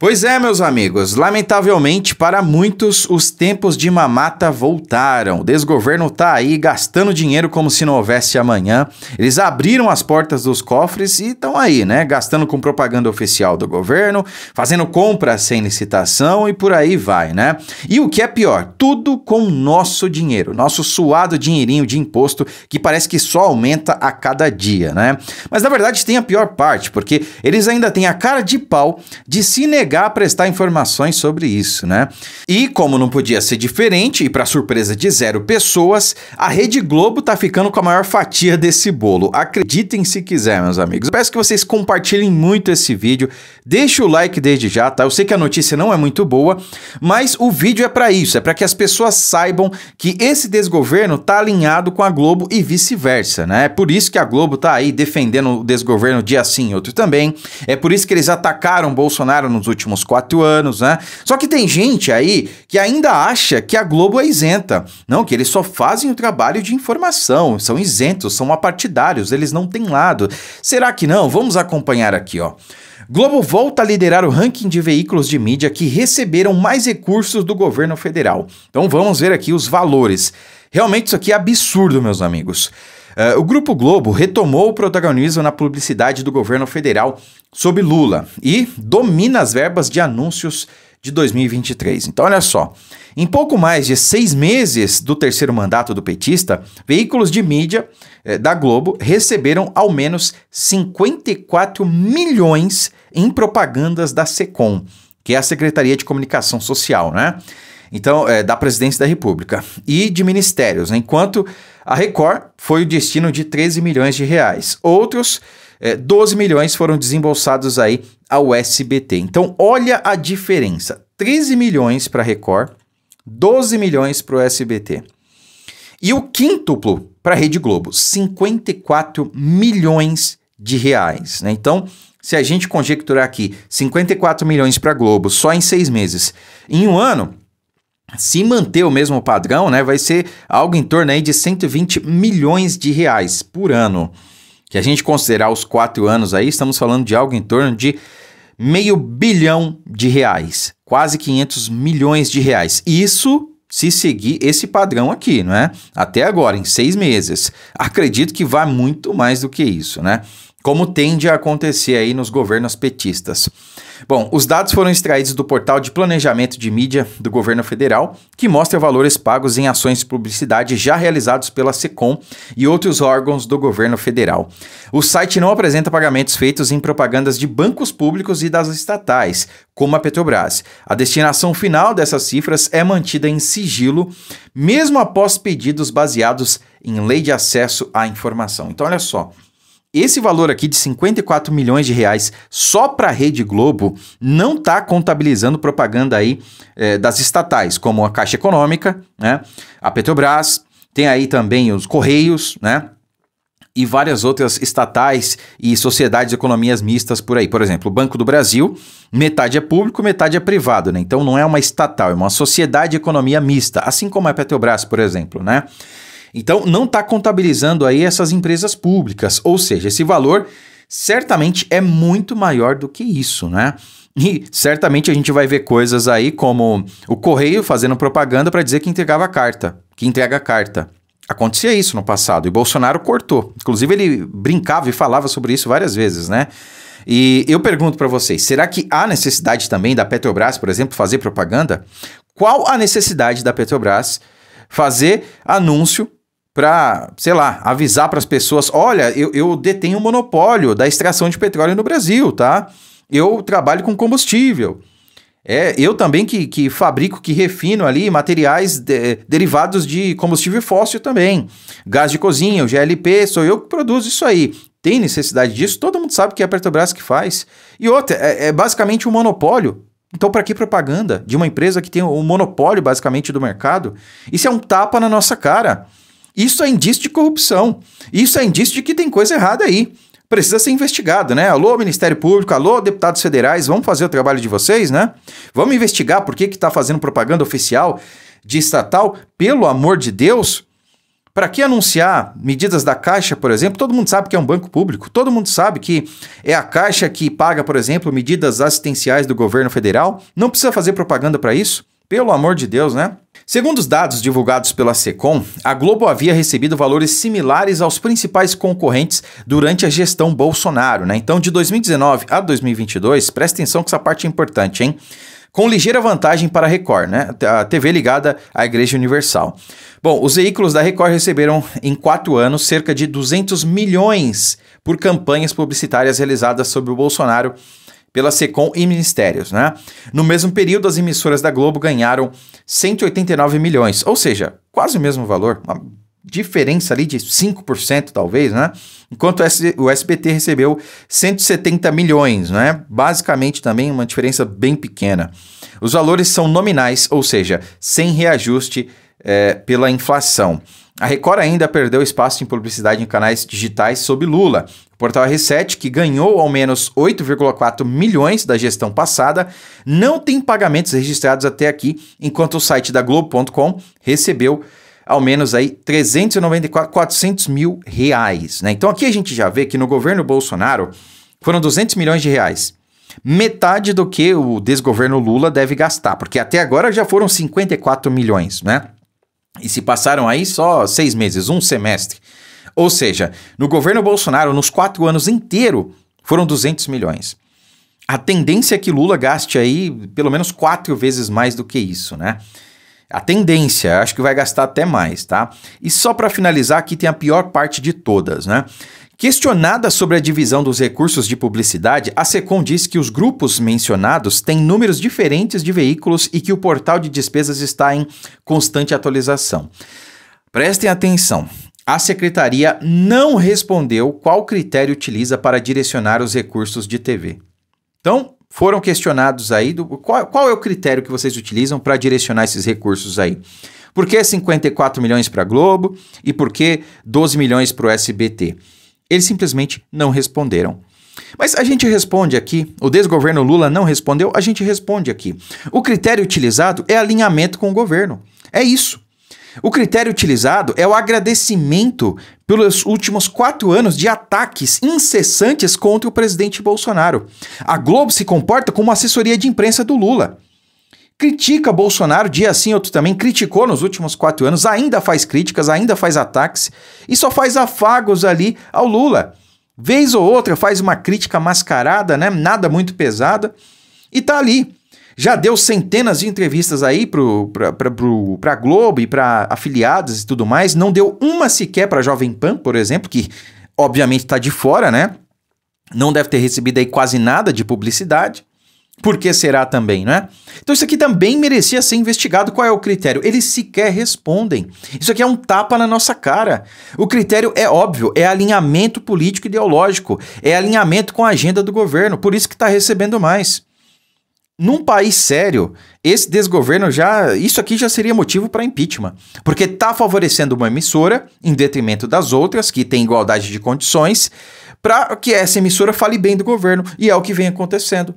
Pois é, meus amigos, lamentavelmente para muitos os tempos de mamata voltaram. O desgoverno tá aí gastando dinheiro como se não houvesse amanhã. Eles abriram as portas dos cofres e estão aí, né? Gastando com propaganda oficial do governo, fazendo compras sem licitação e por aí vai, né? E o que é pior, tudo com nosso dinheiro, nosso suado dinheirinho de imposto que parece que só aumenta a cada dia, né? Mas na verdade tem a pior parte, porque eles ainda têm a cara de pau de se negar a prestar informações sobre isso, né? E como não podia ser diferente, e para surpresa de 0 pessoas, a Rede Globo tá ficando com a maior fatia desse bolo. Acreditem se quiser, meus amigos. Peço que vocês compartilhem muito esse vídeo, deixe o like desde já, tá? Eu sei que a notícia não é muito boa, mas o vídeo é para isso, é para que as pessoas saibam que esse desgoverno tá alinhado com a Globo e vice-versa, né? É por isso que a Globo tá aí defendendo o desgoverno dia sim e outro também. É por isso que eles atacaram Bolsonaro nos últimos 4 anos, né? Só que tem gente aí que ainda acha que a Globo é isenta. Não, que eles só fazem o trabalho de informação, são isentos, são apartidários, eles não têm lado. Será que não? Vamos acompanhar aqui, ó. Globo volta a liderar o ranking de veículos de mídia que receberam mais recursos do governo federal. Então vamos ver aqui os valores. Realmente isso aqui é absurdo, meus amigos. O Grupo Globo retomou o protagonismo na publicidade do governo federal sob Lula e domina as verbas de anúncios de 2023. Então, olha só, em pouco mais de 6 meses do terceiro mandato do petista, veículos de mídia da Globo receberam ao menos 54 milhões em propagandas da SECOM, que é a Secretaria de Comunicação Social, né? Então, da Presidência da República e de ministérios, né? Enquanto a Record foi o destino de 13 milhões de reais. Outros 12 milhões foram desembolsados aí ao SBT. Então, olha a diferença. 13 milhões para a Record, 12 milhões para o SBT. E o quíntuplo para a Rede Globo, 54 milhões de reais, né? Então, se a gente conjecturar aqui 54 milhões para a Globo só em 6 meses, em um ano, se manter o mesmo padrão, né, vai ser algo em torno aí de 120 milhões de reais por ano. Que a gente considerar os 4 anos aí, estamos falando de algo em torno de R$500 bilhão, quase 500 milhões de reais. Isso se seguir esse padrão aqui, não é? Até agora, em 6 meses. Acredito que vai muito mais do que isso, né? Como tende a acontecer aí nos governos petistas. Bom, os dados foram extraídos do portal de planejamento de mídia do governo federal, que mostra valores pagos em ações de publicidade já realizados pela SECOM e outros órgãos do governo federal. O site não apresenta pagamentos feitos em propagandas de bancos públicos e das estatais, como a Petrobras. A destinação final dessas cifras é mantida em sigilo, mesmo após pedidos baseados em lei de acesso à informação. Então, olha só. Esse valor aqui de 54 milhões de reais só para a Rede Globo não está contabilizando propaganda aí das estatais, como a Caixa Econômica, né, a Petrobras, tem aí também os Correios, né, e várias outras estatais e sociedades de economias mistas por aí. Por exemplo, o Banco do Brasil, metade é público, metade é privado, né? Então não é uma estatal, é uma sociedade de economia mista, assim como a Petrobras, por exemplo, né? Então, não está contabilizando aí essas empresas públicas, ou seja, esse valor certamente é muito maior do que isso, né? E certamente a gente vai ver coisas aí como o Correio fazendo propaganda para dizer que entregava carta, que entrega carta. Acontecia isso no passado e Bolsonaro cortou. Inclusive, ele brincava e falava sobre isso várias vezes, né? E eu pergunto para vocês, será que há necessidade também da Petrobras, por exemplo, fazer propaganda? Qual a necessidade da Petrobras fazer anúncio para, sei lá, avisar para as pessoas, olha, eu detenho o monopólio da extração de petróleo no Brasil, tá? Eu trabalho com combustível. Eu também que fabrico, que refino ali materiais derivados de combustível fóssil também. Gás de cozinha, o GLP, sou eu que produzo isso aí. Tem necessidade disso? Todo mundo sabe que é a Petrobras que faz. E outra, é basicamente um monopólio. Então, para que propaganda de uma empresa que tem um monopólio, basicamente, do mercado? Isso é um tapa na nossa cara. Isso é indício de corrupção. Isso é indício de que tem coisa errada aí. Precisa ser investigado, né? Alô, Ministério Público, alô, deputados federais, vamos fazer o trabalho de vocês, né? Vamos investigar por que está fazendo propaganda oficial de estatal, pelo amor de Deus. Para que anunciar medidas da Caixa, por exemplo? Todo mundo sabe que é um banco público, todo mundo sabe que é a Caixa que paga, por exemplo, medidas assistenciais do governo federal. Não precisa fazer propaganda para isso? Pelo amor de Deus, né? Segundo os dados divulgados pela Secom, a Globo havia recebido valores similares aos principais concorrentes durante a gestão Bolsonaro, né? Então, de 2019 a 2022, presta atenção que essa parte é importante, hein? Com ligeira vantagem para a Record, né? A TV ligada à Igreja Universal. Bom, os veículos da Record receberam em 4 anos cerca de 200 milhões por campanhas publicitárias realizadas sobre o Bolsonaro pela Secom e ministérios, né? No mesmo período, as emissoras da Globo ganharam 189 milhões, ou seja, quase o mesmo valor, uma diferença ali de 5% talvez, né? Enquanto o SBT recebeu 170 milhões, né? Basicamente também uma diferença bem pequena. Os valores são nominais, ou seja, sem reajuste pela inflação. A Record ainda perdeu espaço em publicidade em canais digitais sob Lula. O portal R7, que ganhou ao menos 8,4 milhões da gestão passada, não tem pagamentos registrados até aqui, enquanto o site da Globo.com recebeu ao menos aí 400 mil reais, né? Então aqui a gente já vê que no governo Bolsonaro foram 200 milhões de reais. Metade do que o desgoverno Lula deve gastar, porque até agora já foram 54 milhões, né? E se passaram aí só 6 meses, um semestre. Ou seja, no governo Bolsonaro, nos 4 anos inteiros, foram 200 milhões. A tendência é que Lula gaste aí pelo menos 4 vezes mais do que isso, né? A tendência, acho que vai gastar até mais, tá? E só para finalizar, aqui tem a pior parte de todas, né? Questionada sobre a divisão dos recursos de publicidade, a Secom disse que os grupos mencionados têm números diferentes de veículos e que o portal de despesas está em constante atualização. Prestem atenção, a secretaria não respondeu qual critério utiliza para direcionar os recursos de TV. Então, foram questionados aí, qual é o critério que vocês utilizam para direcionar esses recursos aí? Por que 54 milhões para a Globo e por que 12 milhões para o SBT? Eles simplesmente não responderam. Mas a gente responde aqui, o desgoverno Lula não respondeu, a gente responde aqui. O critério utilizado é alinhamento com o governo. É isso. O critério utilizado é o agradecimento pelos últimos 4 anos de ataques incessantes contra o presidente Bolsonaro. A Globo se comporta como uma assessoria de imprensa do Lula. Critica Bolsonaro, dia sim, outro também, criticou nos últimos 4 anos, ainda faz críticas, ainda faz ataques e só faz afagos ali ao Lula. Vez ou outra faz uma crítica mascarada, né? Nada muito pesada e tá ali. Já deu centenas de entrevistas aí pra Globo e para afiliados e tudo mais. Não deu uma sequer pra Jovem Pan, por exemplo, que obviamente tá de fora, né? Não deve ter recebido aí quase nada de publicidade. Por que será também, né? Então isso aqui também merecia ser investigado. Qual é o critério? Eles sequer respondem. Isso aqui é um tapa na nossa cara. O critério é óbvio, é alinhamento político ideológico, é alinhamento com a agenda do governo, por isso que tá recebendo mais. Num país sério, esse desgoverno isso aqui já seria motivo para impeachment, porque está favorecendo uma emissora em detrimento das outras, que tem igualdade de condições, para que essa emissora fale bem do governo, e é o que vem acontecendo.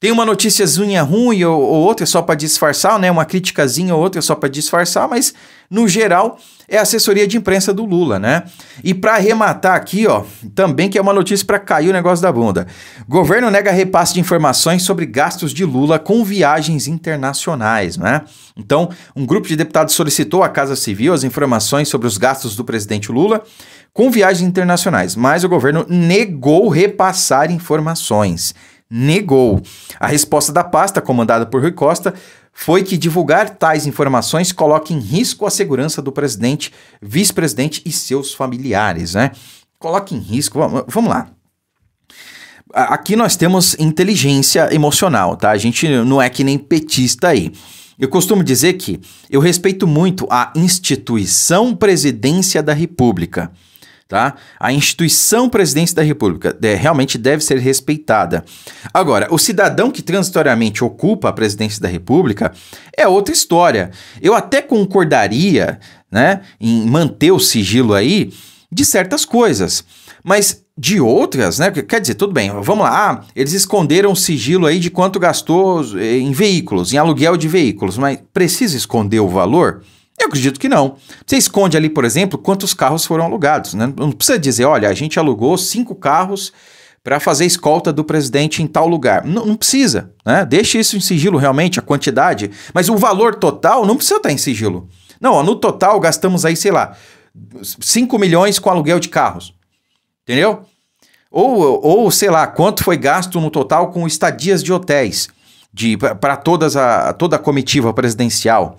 Tem uma noticiazinha ruim ou outra só para disfarçar, né? Uma criticazinha ou outra só para disfarçar, mas no geral é a assessoria de imprensa do Lula, né? E para arrematar aqui, ó, também que é uma notícia para cair o negócio da bunda. Governo nega repasse de informações sobre gastos de Lula com viagens internacionais, né? Então, um grupo de deputados solicitou à Casa Civil as informações sobre os gastos do presidente Lula com viagens internacionais, mas o governo negou repassar informações. Negou. A resposta da pasta, comandada por Rui Costa, foi que divulgar tais informações coloca em risco a segurança do presidente, vice-presidente e seus familiares, né? Coloca em risco. Vamos lá. Aqui nós temos inteligência emocional, tá? A gente não é que nem petista aí. Eu costumo dizer que eu respeito muito a instituição Presidência da República. Tá? A instituição Presidência da República realmente deve ser respeitada. Agora, o cidadão que transitoriamente ocupa a Presidência da República é outra história. Eu até concordaria, né, em manter o sigilo aí de certas coisas, mas de outras, né? Quer dizer, tudo bem, vamos lá, eles esconderam o sigilo aí de quanto gastou em veículos, em aluguel de veículos, mas precisa esconder o valor? Eu acredito que não. Você esconde ali, por exemplo, quantos carros foram alugados, né? Não precisa dizer, olha, a gente alugou 5 carros para fazer escolta do presidente em tal lugar. Não precisa, né? Deixa isso em sigilo realmente, a quantidade. Mas o valor total não precisa estar em sigilo. Não, ó, no total gastamos aí, sei lá, 5 milhões com aluguel de carros. Entendeu? Ou sei lá, quanto foi gasto no total com estadias de hotéis para toda a comitiva presidencial.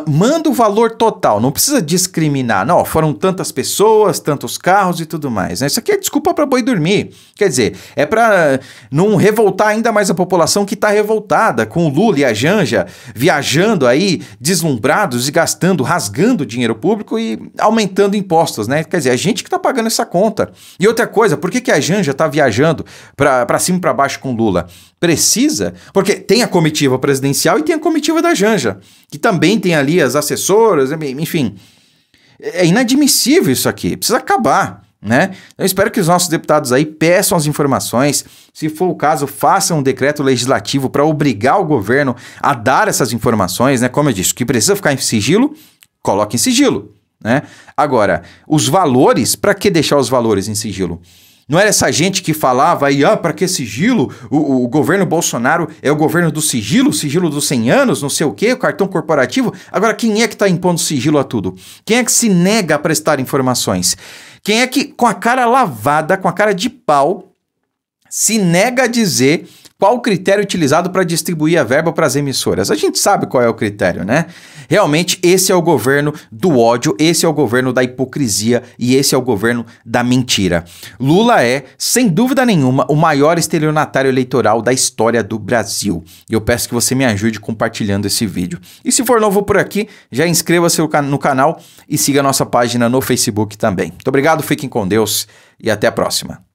Manda o valor total, não precisa discriminar. Não, foram tantas pessoas, tantos carros e tudo mais, né? Isso aqui é desculpa para boi dormir. Quer dizer, é para não revoltar ainda mais a população que está revoltada com o Lula e a Janja viajando aí, deslumbrados e gastando, rasgando dinheiro público e aumentando impostos, né? Quer dizer, a gente que está pagando essa conta. E outra coisa, por que a Janja está viajando para cima e para baixo com o Lula? Precisa? Porque tem a comitiva presidencial e tem a comitiva da Janja, que também tem ali as assessoras, enfim. É inadmissível isso aqui, precisa acabar, né? Eu espero que os nossos deputados aí peçam as informações, se for o caso, façam um decreto legislativo para obrigar o governo a dar essas informações, né? Como eu disse, o que precisa ficar em sigilo, coloque em sigilo, né? Agora, os valores, para que deixar os valores em sigilo? Não era essa gente que falava aí, para que sigilo? O governo Bolsonaro é o governo do sigilo, sigilo dos 100 anos, não sei o quê, o cartão corporativo. Agora, quem é que está impondo sigilo a tudo? Quem é que se nega a prestar informações? Quem é que, com a cara lavada, com a cara de pau, se nega a dizer qual o critério utilizado para distribuir a verba para as emissoras? A gente sabe qual é o critério, né? Realmente, esse é o governo do ódio, esse é o governo da hipocrisia e esse é o governo da mentira. Lula é, sem dúvida nenhuma, o maior estelionatário eleitoral da história do Brasil. E eu peço que você me ajude compartilhando esse vídeo. E se for novo por aqui, já inscreva-se no canal e siga a nossa página no Facebook também. Muito obrigado, fiquem com Deus e até a próxima.